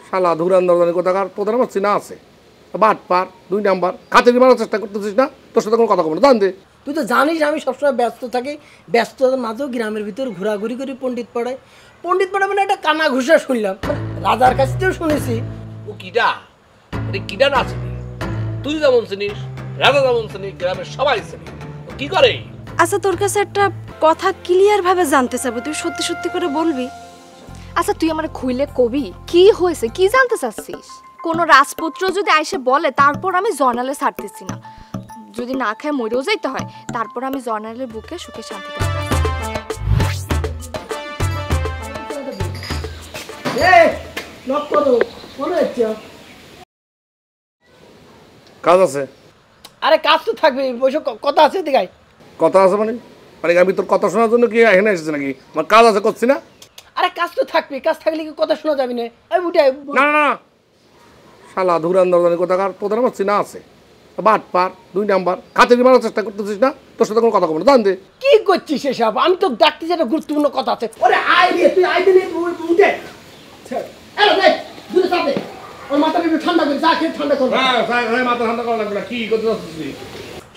শালা ধুরান কোথাকার তোদের আমার চিনা আছে বাট পার 2 নাম্বার খাতে মারার চেষ্টা করতেছিস না তোর সাথে কোনো কথা বলবো না জান দে তুই তো জানিস আমি সবসময় ব্যস্ত থাকি ব্যস্ততার মাঝেও গ্রামের ভিতর ঘোরাঘুরি করে পণ্ডিত পড়ায় মানে একটা কানা ঘুষা শুনলাম রাজার কাছ থেকেও শুনেছি ও কিডা কিডা না চিনি তুই যেমন চিনিস রাজা যেমন চিনি গ্রামের সবাই চিনি কি করে আচ্ছা তোর কাছে একটা কথা ক্লিয়ার ভাবে জানতে চাবো তুই সত্যি সত্যি করে বলবি আচ্ছা তুই আমার খুইলে কবি কি হয়েছে কি জানতে চাচ্ছিস কোনো রাজপুত্র যদি আইসে বলে তারপর আমি জর্নালে ছাড়তেছি না যদি না খায় মরেও যাইতে হয় তারপর আমি জর্নালের বুকে সুখে শান্তিতে কাজ আছে আরে কাজ তো থাকবে ওইসব কথা আছে দেখাই কথা আছে মানে আমি তোর কথা শোনার জন্য কি এখানে এসেছি নাকি আমার কাজ আছে করছি না আরে কাজ তো থাকবে কাজ থাকলে কি কথা শোনা যাবে না এই বুঝাই না না শালা ধুরান কোথাকার তোদের আমার চিনা আছে বাট পার 2 নাম্বার খাতে মারার চেষ্টা করতেছিস না তোর সাথে কোনো কথা বলবো না জান দে কি করছিস এসব আমি তো ডাকতে যেটা গুরুত্বপূর্ণ কথা আছে ওরে আয় রে তুই আয় দিলে উঠে আরে দেখ দূরে চাপে ওর মাথাটা একটু ঠান্ডা করে যা খেয়ে ঠান্ডা কর হ্যাঁ মাথা ঠান্ডা করা লাগবে না কি করতে চাচ্ছিস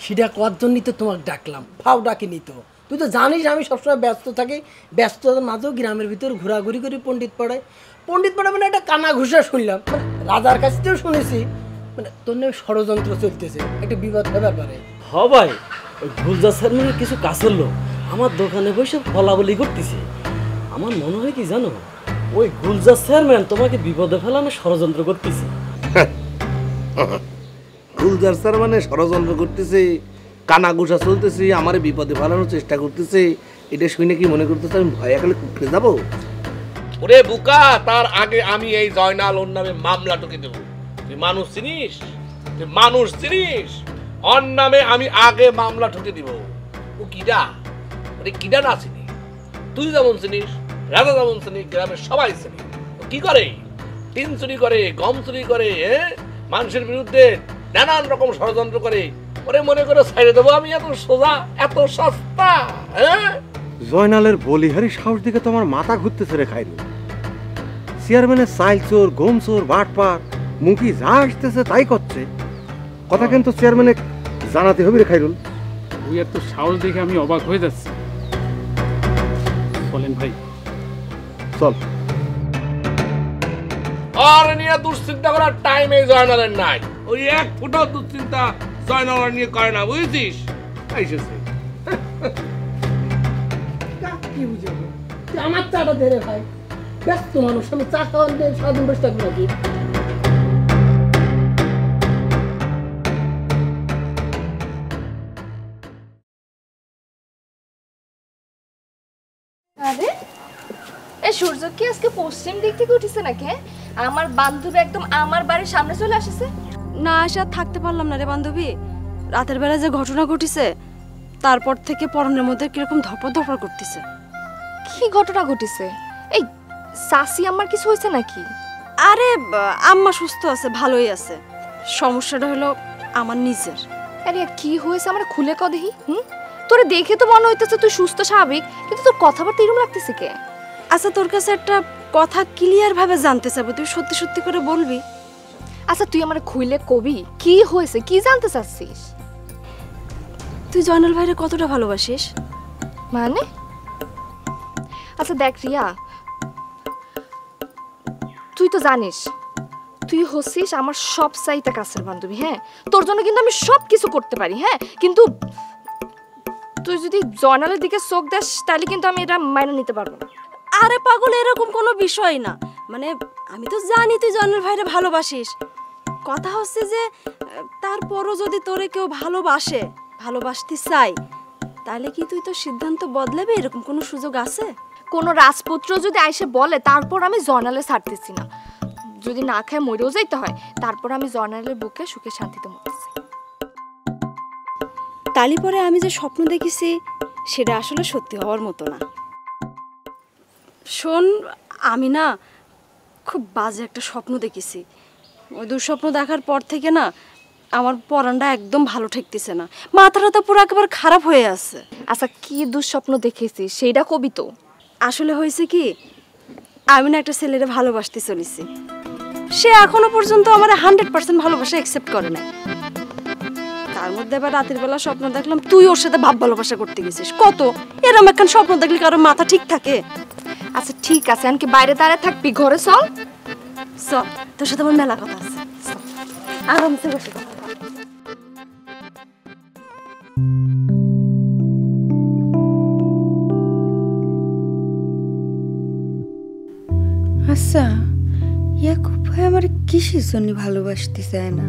সেটা করার জন্যই তো তোমাকে ডাকলাম ফাও ডাকিনি তো তুই তো জানিস আমি সবসময় ব্যস্ত থাকি ব্যস্ততার মাঝেও গ্রামের ভিতর ঘোরাঘুরি করে পণ্ডিত পড়ায় মানে একটা কানা ঘুষা শুনলাম রাজার কাছ থেকেও শুনেছি মানে তোর নামে ষড়যন্ত্র চলতেছে একটা বিবাদ হবার পারে হ ভাই ওই গুলজার স্যার কিছু কাছের লোক আমার দোকানে বসে ফলাবলি করতেছে আমার মনে হয় কি জানো ওই গুলজার চেয়ারম্যান তোমাকে বিপদে ফেলানো ষড়যন্ত্র করতেছে গুলজার স্যার মানে ষড়যন্ত্র করতেছে কানা গুসা চলতেছে আমার বিপদে ফেলানোর চেষ্টা করতেছে এটা শুনে কি মনে করতেছে আমি ভয় একালে কুটতে যাবো ওরে বুকা তার আগে আমি এই জয়নাল ওর নামে মামলা টুকে দেবো তুই মানুষ চিনিস ওর নামে আমি আগে মামলা ঠুকে দিব ও কিডা কিডা না চিনি তুই যেমন চিনিস রাজা যেমন চিনি গ্রামের সবাই চিনি কি করে টিন চুরি করে গম চুরি করে মানুষের বিরুদ্ধে নানান রকম ষড়যন্ত্র করে ওরে মনে করে ছাইড়ে দেবো আমি এত সোজা এত সস্তা জয়নালের বলিহারি সাহস দিকে তোমার মাথা ঘুরতেছে রে খাইরুল চেয়ারম্যানের চাইল চোর গম চোর বাটপার মুখি যা আসতেছে তাই করছে কথা কিন্তু চেয়ারম্যানে জানাতে হবে রে খাইরুল ওই এত সাহস দেখে আমি অবাক হয়ে যাচ্ছি বলেন ভাই চল আর নিয়ে দুশ্চিন্তা করার টাইম এই জয়নালের নাই ওই এক ফুটাও দুশ্চিন্তা জয়নাল নিয়ে করে না বুঝছিস এসেছে কি বুঝাবো আমার চাটা দে রে ভাই ব্যস্ত মানুষ আমি চা খাওয়ার দিয়ে সারাদিন বসে থাকবো নাকি আরে এই সূর্য কি আজকে পশ্চিম দিক থেকে উঠেছে নাকি আমার বান্ধবী একদম আমার বাড়ির সামনে চলে আসছে না আসা থাকতে পারলাম না রে বান্ধবী রাতের বেলা যে ঘটনা ঘটিছে তারপর থেকে পরনের মধ্যে কিরকম ধপর ধপর করতেছে কি ঘটনা ঘটিছে এই সাসি আমার কিছু হয়েছে নাকি আরে আম্মা সুস্থ আছে ভালোই আছে সমস্যাটা হলো আমার নিজের আরে কি হয়েছে আমরা খুলে ক দেখি তোরে দেখে তো মনে হইতেছে তুই সুস্থ স্বাভাবিক কিন্তু তোর কথাবার্তা এরকম লাগতেছে কে আচ্ছা তোর কাছে একটা কথা ক্লিয়ার ভাবে জানতে চাবো তুই সত্যি সত্যি করে বলবি আচ্ছা তুই আমার খুইলে কবি কি হয়েছে কি জানতে চাচ্ছিস তুই জয়নাল ভাইরে কতটা ভালোবাসিস মানে আচ্ছা দেখ রিয়া তুই তো জানিস তুই হচ্ছিস আমার সব চাইতে কাছের বান্ধবী হ্যাঁ তোর জন্য কিন্তু আমি সব কিছু করতে পারি হ্যাঁ কিন্তু তুই যদি জয়নালের দিকে চোখ দেস তাহলে কিন্তু আমি এটা মাইনে নিতে পারবো না আরে পাগল এরকম কোনো বিষয় না মানে আমি তো জানি তুই জয়নাল ভাইরে ভালোবাসিস কথা হচ্ছে যে তারপরও যদি তোরে কেউ ভালোবাসতে চাই তাহলে কি তুই তো সিদ্ধান্ত বদলাবি এরকম কোনো সুযোগ আছে কোনো রাজপুত্র যদি আইসে বলে তারপর আমি জয়নালে ছাড়তেছি না যদি না খায় মরেও যাইতে হয় তারপর আমি জয়নালের বুকে সুখে শান্তিতে মরতেছি তালি পরে আমি যে স্বপ্ন দেখেছি সেটা আসলে সত্যি হওয়ার মতো না শোন আমি না খুব বাজে একটা স্বপ্ন দেখেছি ওই দুঃস্বপ্ন দেখার পর থেকে না আমার পরানটা একদম ভালো ঠেকতেছে না মাথাটা পুরো একেবারে খারাপ হয়ে আছে আচ্ছা কি দুঃস্বপ্ন দেখেছিস সেইটা কবি তো আসলে হয়েছে কি আমি না একটা ছেলেরে ভালোবাসতে চলেছি সে এখনো পর্যন্ত আমার 100% ভালোবাসা অ্যাকসেপ্ট করে নাই। তার মধ্যে আবার রাতের বেলা স্বপ্ন দেখলাম তুই ওর সাথে ভাব ভালোবাসা করতে গেছিস। কত এরকম একখান স্বপ্ন দেখলে কারো মাথা ঠিক থাকে? আচ্ছা ঠিক আছে, আনকি বাইরে দাঁড়ায় থাকবি, ঘরে চল। চল, তোর সাথে আমার মেলা কথা আছে, আরামসে বসে কথা বল। আচ্ছা, ইয়াকুব ভাই আমার কিসের জন্য ভালোবাসতে চায় না?